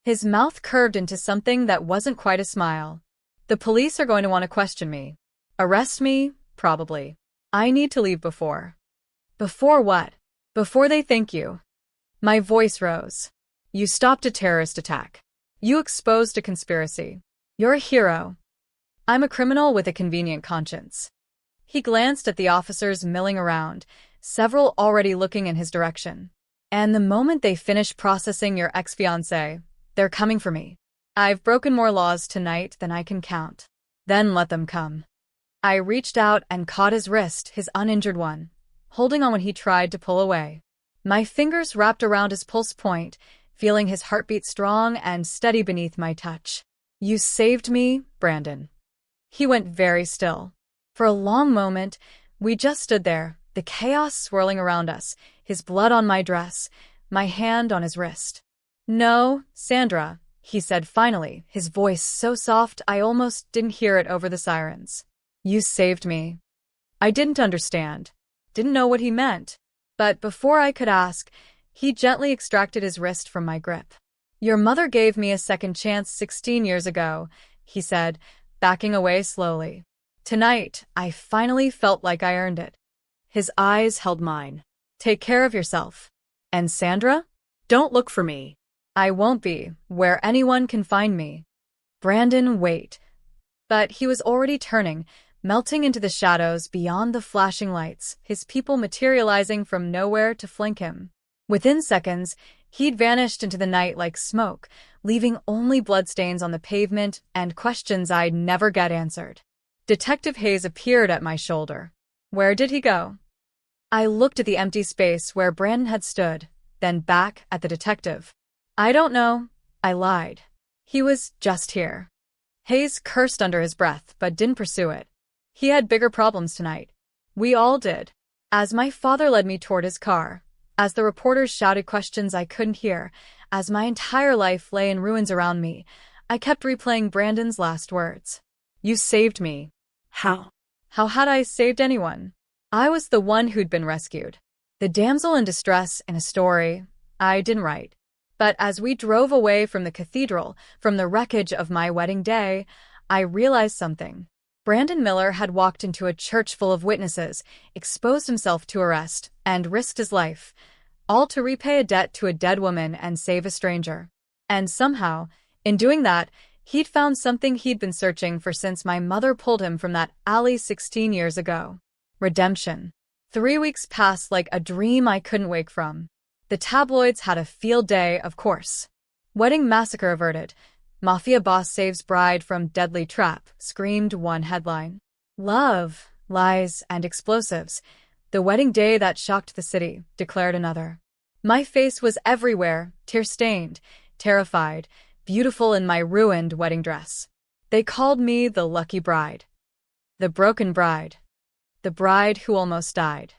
His mouth curved into something that wasn't quite a smile. "The police are going to want to question me. Arrest me, probably. I need to leave before." "Before what?" "Before they thank you." My voice rose. "You stopped a terrorist attack. You exposed a conspiracy. You're a hero. I'm a criminal with a convenient conscience." He glanced at the officers milling around, several already looking in his direction. "And the moment they finish processing your ex-fiancé, they're coming for me. I've broken more laws tonight than I can count. Then let them come." I reached out and caught his wrist, his uninjured one, holding on when he tried to pull away. My fingers wrapped around his pulse point, feeling his heartbeat strong and steady beneath my touch. "You saved me, Brandon." He went very still. For a long moment, we just stood there, the chaos swirling around us, his blood on my dress, my hand on his wrist. "No, Sandra," he said finally, his voice so soft I almost didn't hear it over the sirens. "You saved me." I didn't understand, didn't know what he meant. But before I could ask, he gently extracted his wrist from my grip. "Your mother gave me a second chance 16 years ago," he said, backing away slowly. "Tonight, I finally felt like I earned it." His eyes held mine. "Take care of yourself. And Sandra? Don't look for me. I won't be where anyone can find me." "Brandon, wait." But he was already turning, melting into the shadows beyond the flashing lights, his people materializing from nowhere to flank him. Within seconds, he'd vanished into the night like smoke, leaving only bloodstains on the pavement and questions I'd never get answered. Detective Hayes appeared at my shoulder. "Where did he go?" I looked at the empty space where Brandon had stood, then back at the detective. "I don't know," I lied. "He was just here." Hayes cursed under his breath but didn't pursue it. He had bigger problems tonight. We all did. As my father led me toward his car, as the reporters shouted questions I couldn't hear, as my entire life lay in ruins around me, I kept replaying Brandon's last words. "You saved me." How? How had I saved anyone? I was the one who'd been rescued. The damsel in distress in a story I didn't write. But as we drove away from the cathedral, from the wreckage of my wedding day, I realized something. Brandon Miller had walked into a church full of witnesses, exposed himself to arrest, and risked his life, all to repay a debt to a dead woman and save a stranger. And somehow, in doing that, he'd found something he'd been searching for since my mother pulled him from that alley 16 years ago. Redemption. 3 weeks passed like a dream I couldn't wake from. The tabloids had a field day, of course. "Wedding massacre averted. Mafia boss saves bride from deadly trap," screamed one headline. "Love, lies, and explosives. The wedding day that shocked the city," declared another. My face was everywhere, tear-stained, terrified, beautiful in my ruined wedding dress. They called me the lucky bride. The broken bride. The bride who almost died.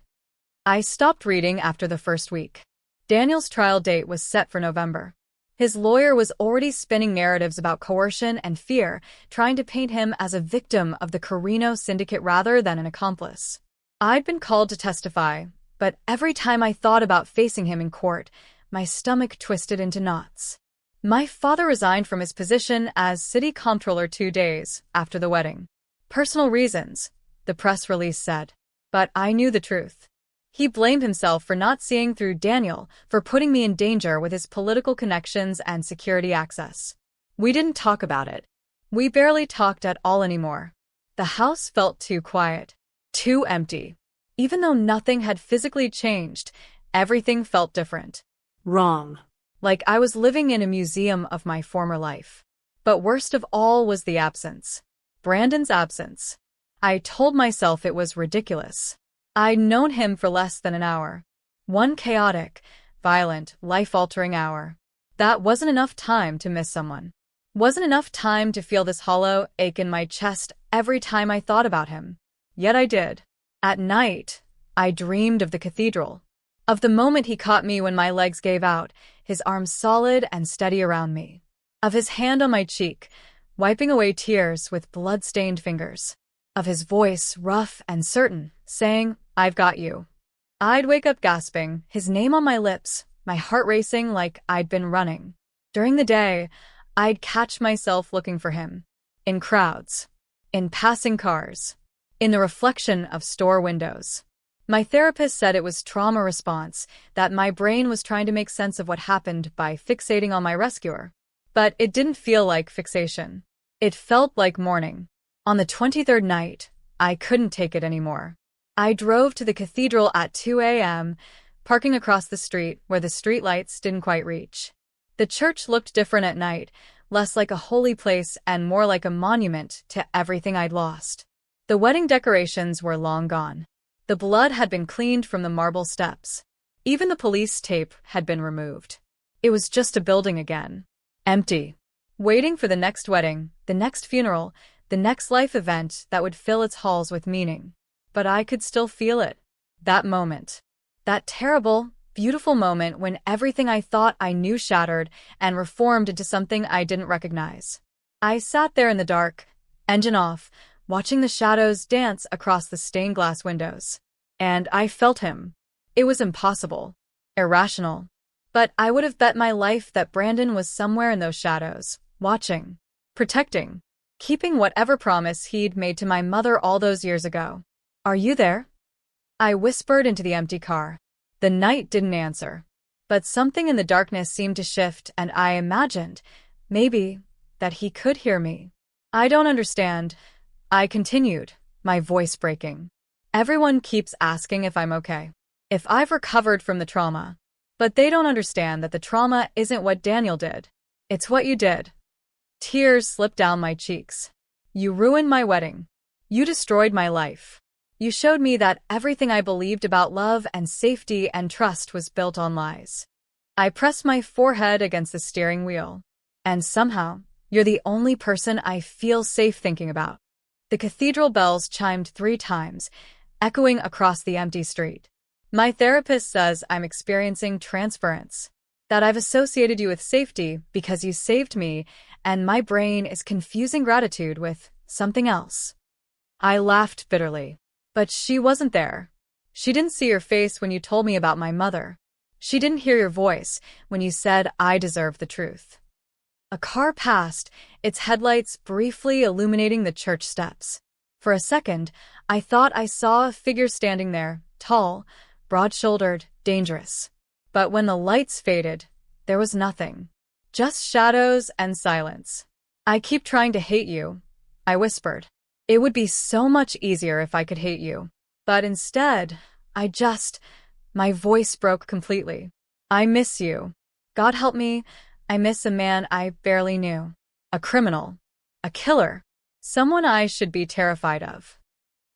I stopped reading after the first week. Daniel's trial date was set for November. His lawyer was already spinning narratives about coercion and fear, trying to paint him as a victim of the Carino syndicate rather than an accomplice. I'd been called to testify, but every time I thought about facing him in court, my stomach twisted into knots. My father resigned from his position as city comptroller 2 days after the wedding. Personal reasons, the press release said. But I knew the truth. He blamed himself for not seeing through Daniel, for putting me in danger with his political connections and security access. We didn't talk about it. We barely talked at all anymore. The house felt too quiet, too empty. Even though nothing had physically changed, everything felt different. Wrong. Like I was living in a museum of my former life. But worst of all was the absence. Brandon's absence. I told myself it was ridiculous. I'd known him for less than an hour. One chaotic, violent, life-altering hour. That wasn't enough time to miss someone. Wasn't enough time to feel this hollow ache in my chest every time I thought about him. Yet I did. At night, I dreamed of the cathedral. Of the moment he caught me when my legs gave out, his arms solid and steady around me. Of his hand on my cheek, wiping away tears with blood-stained fingers. Of his voice, rough and certain, saying, "I've got you." I'd wake up gasping, his name on my lips, my heart racing like I'd been running. During the day, I'd catch myself looking for him. In crowds. In passing cars. In the reflection of store windows. My therapist said it was trauma response, that my brain was trying to make sense of what happened by fixating on my rescuer. But it didn't feel like fixation. It felt like mourning. On the 23rd night, I couldn't take it anymore. I drove to the cathedral at 2 a.m., parking across the street where the streetlights didn't quite reach. The church looked different at night, less like a holy place and more like a monument to everything I'd lost. The wedding decorations were long gone. The blood had been cleaned from the marble steps. Even the police tape had been removed. It was just a building again. Empty. Waiting for the next wedding, the next funeral, the next life event that would fill its halls with meaning. But I could still feel it. That moment. That terrible, beautiful moment when everything I thought I knew shattered and reformed into something I didn't recognize. I sat there in the dark, engine off, watching the shadows dance across the stained glass windows. And I felt him. It was impossible. Irrational. But I would have bet my life that Brandon was somewhere in those shadows, watching, protecting, keeping whatever promise he'd made to my mother all those years ago. "Are you there?" I whispered into the empty car. The night didn't answer. But something in the darkness seemed to shift, and I imagined, maybe, that he could hear me. "I don't understand," I continued, my voice breaking. "Everyone keeps asking if I'm okay, if I've recovered from the trauma. But they don't understand that the trauma isn't what Daniel did. It's what you did." Tears slipped down my cheeks. "You ruined my wedding. You destroyed my life. You showed me that everything I believed about love and safety and trust was built on lies." I pressed my forehead against the steering wheel. "And somehow, you're the only person I feel safe thinking about." The cathedral bells chimed 3 times, echoing across the empty street. "My therapist says I'm experiencing transference, that I've associated you with safety because you saved me, and my brain is confusing gratitude with something else." I laughed bitterly. But she wasn't there. She didn't see your face when you told me about my mother. She didn't hear your voice when you said I deserved the truth. A car passed, its headlights briefly illuminating the church steps. For a second, I thought I saw a figure standing there, tall, broad-shouldered, dangerous. But when the lights faded, there was nothing. Just shadows and silence. "I keep trying to hate you," I whispered. "It would be so much easier if I could hate you. But instead, my voice broke completely. I miss you. God help me, I miss a man I barely knew. A criminal. A killer. Someone I should be terrified of."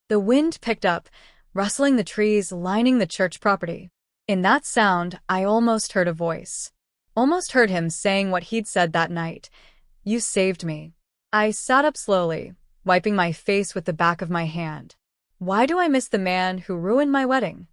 The wind picked up, rustling the trees lining the church property. In that sound, I almost heard a voice. Almost heard him saying what he'd said that night. "You saved me." I sat up slowly, wiping my face with the back of my hand. Why do I miss the man who ruined my wedding?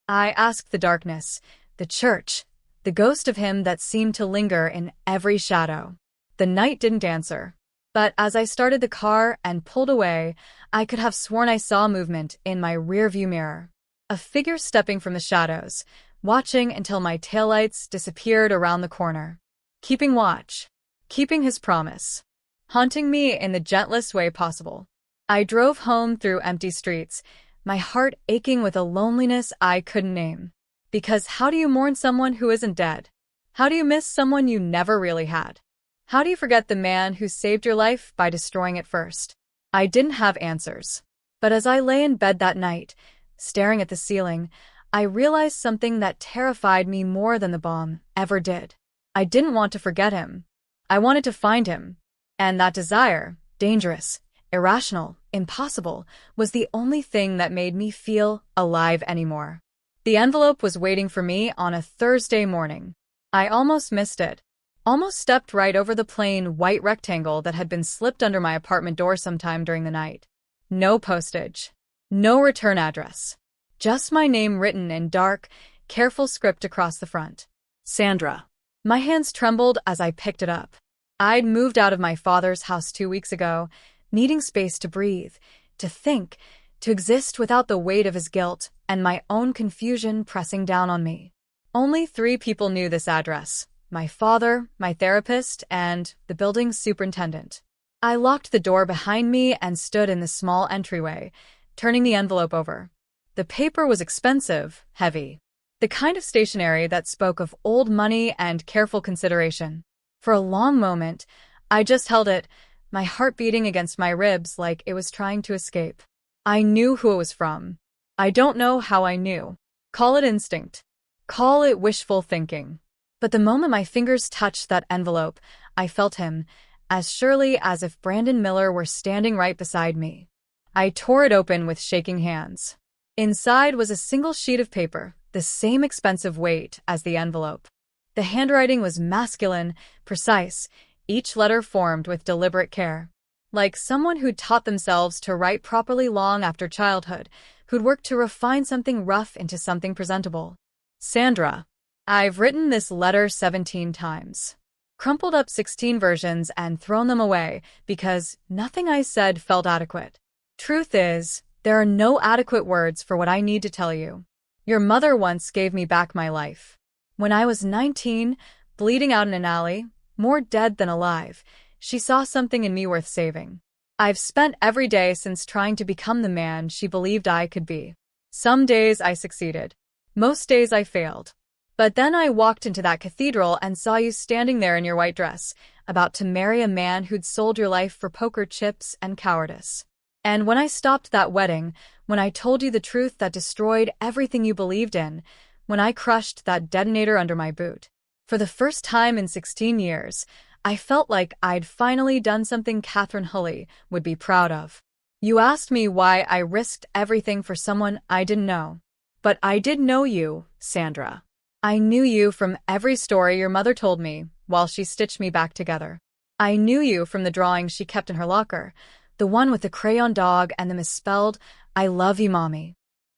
I asked the darkness, the church, the ghost of him that seemed to linger in every shadow. The night didn't answer. But as I started the car and pulled away, I could have sworn I saw movement in my rearview mirror. A figure stepping from the shadows, watching until my taillights disappeared around the corner. Keeping watch. Keeping his promise. Haunting me in the gentlest way possible. I drove home through empty streets, my heart aching with a loneliness I couldn't name. Because how do you mourn someone who isn't dead? How do you miss someone you never really had? How do you forget the man who saved your life by destroying it first? I didn't have answers. But as I lay in bed that night, staring at the ceiling, I realized something that terrified me more than the bomb ever did. I didn't want to forget him. I wanted to find him. And that desire, dangerous, irrational, impossible, was the only thing that made me feel alive anymore. The envelope was waiting for me on a Thursday morning. I almost missed it. Almost stepped right over the plain, white rectangle that had been slipped under my apartment door sometime during the night. No postage. No return address. Just my name written in dark, careful script across the front. Sandra. My hands trembled as I picked it up. I'd moved out of my father's house 2 weeks ago, needing space to breathe, to think, to exist without the weight of his guilt and my own confusion pressing down on me. Only 3 people knew this address: my father, my therapist, and the building's superintendent. I locked the door behind me and stood in the small entryway, turning the envelope over. The paper was expensive, heavy. The kind of stationery that spoke of old money and careful consideration. For a long moment, I just held it, my heart beating against my ribs like it was trying to escape. I knew who it was from. I don't know how I knew. Call it instinct. Call it wishful thinking. But the moment my fingers touched that envelope, I felt him, as surely as if Brandon Miller were standing right beside me. I tore it open with shaking hands. Inside was a single sheet of paper, the same expensive weight as the envelope. The handwriting was masculine, precise, each letter formed with deliberate care. Like someone who'd taught themselves to write properly long after childhood, who'd worked to refine something rough into something presentable. Sandra. I've written this letter 17 times. Crumpled up 16 versions and thrown them away because nothing I said felt adequate. Truth is, there are no adequate words for what I need to tell you. Your mother once gave me back my life. When I was 19, bleeding out in an alley, more dead than alive, she saw something in me worth saving. I've spent every day since trying to become the man she believed I could be. Some days I succeeded. Most days I failed. But then I walked into that cathedral and saw you standing there in your white dress, about to marry a man who'd sold your life for poker chips and cowardice. And when I stopped that wedding, when I told you the truth that destroyed everything you believed in, when I crushed that detonator under my boot, for the first time in 16 years, I felt like I'd finally done something Catherine Hulley would be proud of. You asked me why I risked everything for someone I didn't know. But I did know you, Sandra. I knew you from every story your mother told me while she stitched me back together. I knew you from the drawing she kept in her locker, the one with the crayon dog and the misspelled, "I love you, Mommy."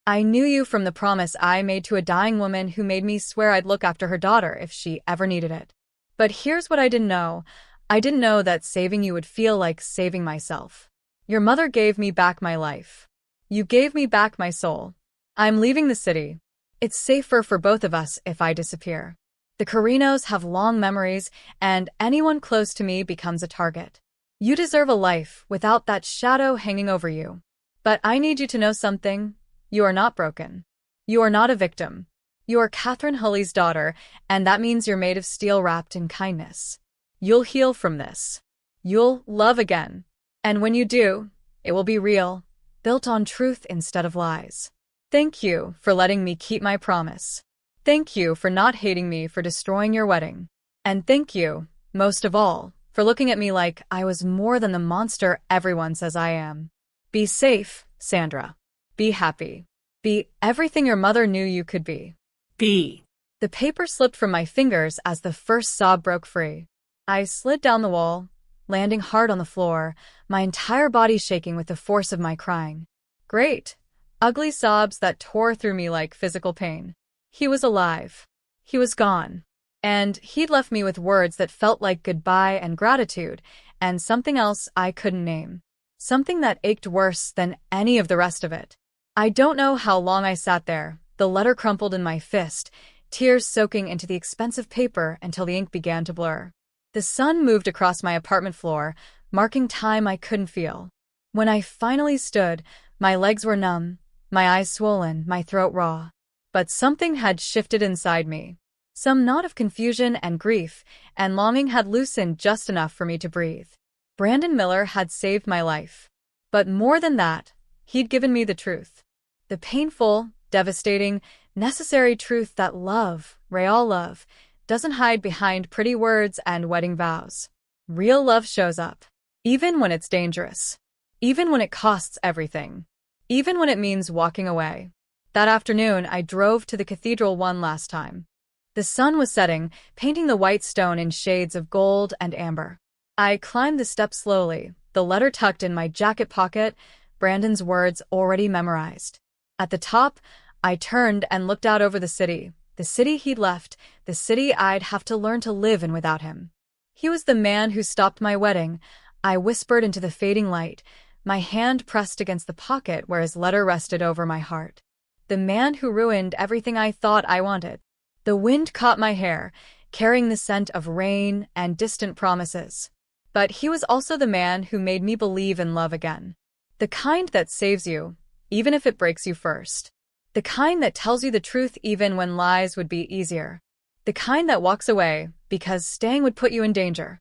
I knew you from the promise I made to a dying woman who made me swear I'd look after her daughter if she ever needed it. But here's what I didn't know. I didn't know that saving you would feel like saving myself. Your mother gave me back my life. You gave me back my soul. I'm leaving the city. It's safer for both of us if I disappear. The Carinos have long memories, and anyone close to me becomes a target. You deserve a life without that shadow hanging over you. But I need you to know something. You are not broken. You are not a victim. You are Catherine Hulley's daughter, and that means you're made of steel wrapped in kindness. You'll heal from this. You'll love again. And when you do, it will be real, built on truth instead of lies. Thank you for letting me keep my promise. Thank you for not hating me for destroying your wedding. And thank you, most of all, for looking at me like I was more than the monster everyone says I am. Be safe, Sandra. Be happy. Be everything your mother knew you could be. Be. The paper slipped from my fingers as the first sob broke free. I slid down the wall, landing hard on the floor, my entire body shaking with the force of my crying. Great. Ugly sobs that tore through me like physical pain. He was alive. He was gone. And he'd left me with words that felt like goodbye and gratitude, and something else I couldn't name. Something that ached worse than any of the rest of it. I don't know how long I sat there, the letter crumpled in my fist, tears soaking into the expensive paper until the ink began to blur. The sun moved across my apartment floor, marking time I couldn't feel. When I finally stood, my legs were numb, my eyes swollen, my throat raw. But something had shifted inside me. Some knot of confusion and grief and longing had loosened just enough for me to breathe. Brandon Miller had saved my life. But more than that, he'd given me the truth. The painful, devastating, necessary truth that love, real love, doesn't hide behind pretty words and wedding vows. Real love shows up. Even when it's dangerous. Even when it costs everything. Even when it means walking away. That afternoon, I drove to the cathedral one last time. The sun was setting, painting the white stone in shades of gold and amber. I climbed the steps slowly, the letter tucked in my jacket pocket, Brandon's words already memorized. At the top, I turned and looked out over the city he'd left, the city I'd have to learn to live in without him. He was the man who stopped my wedding. I whispered into the fading light, my hand pressed against the pocket where his letter rested over my heart. The man who ruined everything I thought I wanted. The wind caught my hair, carrying the scent of rain and distant promises. But he was also the man who made me believe in love again. The kind that saves you, even if it breaks you first. The kind that tells you the truth even when lies would be easier. The kind that walks away because staying would put you in danger.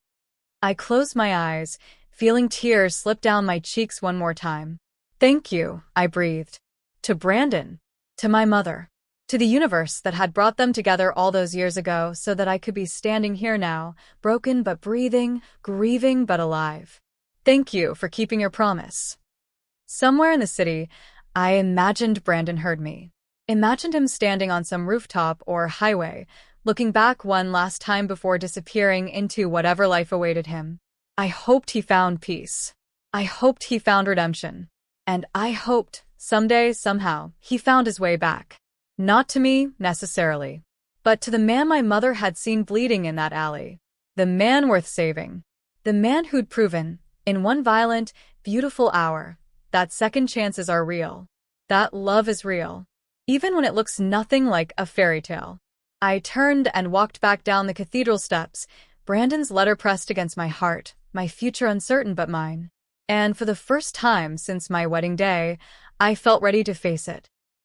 I closed my eyes, feeling tears slip down my cheeks one more time. Thank you, I breathed. To Brandon. To my mother. To the universe that had brought them together all those years ago so that I could be standing here now, broken but breathing, grieving but alive. Thank you for keeping your promise. Somewhere in the city, I imagined Brandon heard me. Imagined him standing on some rooftop or highway, looking back one last time before disappearing into whatever life awaited him. I hoped he found peace. I hoped he found redemption. And I hoped, someday, somehow, he found his way back. Not to me, necessarily, but to the man my mother had seen bleeding in that alley. The man worth saving. The man who'd proven, in one violent, beautiful hour, that second chances are real. That love is real. Even when it looks nothing like a fairy tale. I turned and walked back down the cathedral steps, Brandon's letter pressed against my heart, my future uncertain but mine. And for the first time since my wedding day, I felt ready to face it.